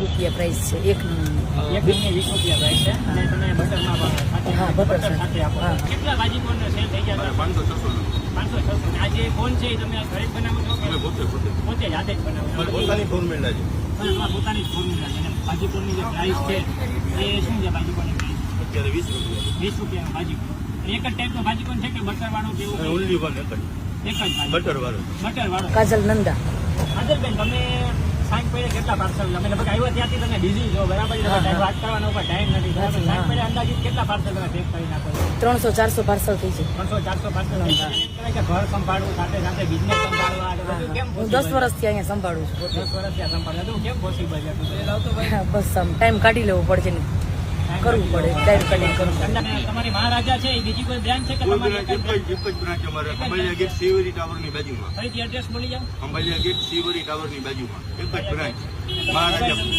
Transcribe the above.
રૂપિયા પ્રાઇસ છે એક નંબર એક નંગની 20 રૂપિયા પ્રાઇસ છે અને તમે બટરમાં હા, બટર સાથે આપો. હા. કેટલા ભાજીકોને સેલ થઈ ગયા? 500-600. આ જે ફોન છે એ તમે ઘરે જ બનાવો છો કે પોતે જાતે જ બનાવો છો? પોતાની ફોર્મ્યુલા છે. તમારી પોતાની જ ફોર્મ્યુલા છે. અને ભાજીકોની જે પ્રાઇસ છે એ શું છે? ભાજીકોની પ્રાઇસ અત્યારે 20 રૂપિયા 20 રૂપિયાનો ભાજીકો. એક જ ટાઈપનો ભાજીકોન છે કે બટર વાળો કે એવું? ઓનલી વન એક જ એક જ ભાજી બટર વાળો. બટર વાળો. કાજલ નંદા આદરબેન, તમે સાંજ પડે કેટલા પાર્સલ? અમે લગભગ આવ્યા ત્યાંથી તમે બિઝી છો, બરાબર છે? હા, તમે હા. વાત કરવાનો ઉપર ટાઈમ નથી, બરાબર? સાંજ પડે અંદાજિત કેટલા પાર્સલ તમે પેક કરી નાખો છો? 300-400 પાર્સલ થઈ છે 300-400 પાર્સલ. કહેવાય કે ઘર સંભાળવું, સાથે સાથે બિઝનેસ સંભાળવા, આ બધું કેમ હું possible 10 વર્ષથી અહીંયા સંભાળું છું પોતે. 10 વર્ષ ત્યાં સંભાળવા, તો કેમ પોસિબલ છે? હા, બસ આમ ટાઈમ કાઢી લેવો પડશે ને કરવું પડે ટાઈમ કાઢી કરવું પડે. અને તમારી મહારાજા છે એ બીજી કોઈ બ્રાન્ચ છે કે કોઈ તમારી બ્રાન્ચ એક જ બ્રાન્ચ અમારે અંબાલિયા ગેટ સિવરી ટાવરની બાજુમાં. ફરીથી એડ્રેસ બોલી જાઓ. અંબાલિયા ગેટ સિવરી ટાવરની બાજુમાં એક જ બ્રાન્ચ મહારાજા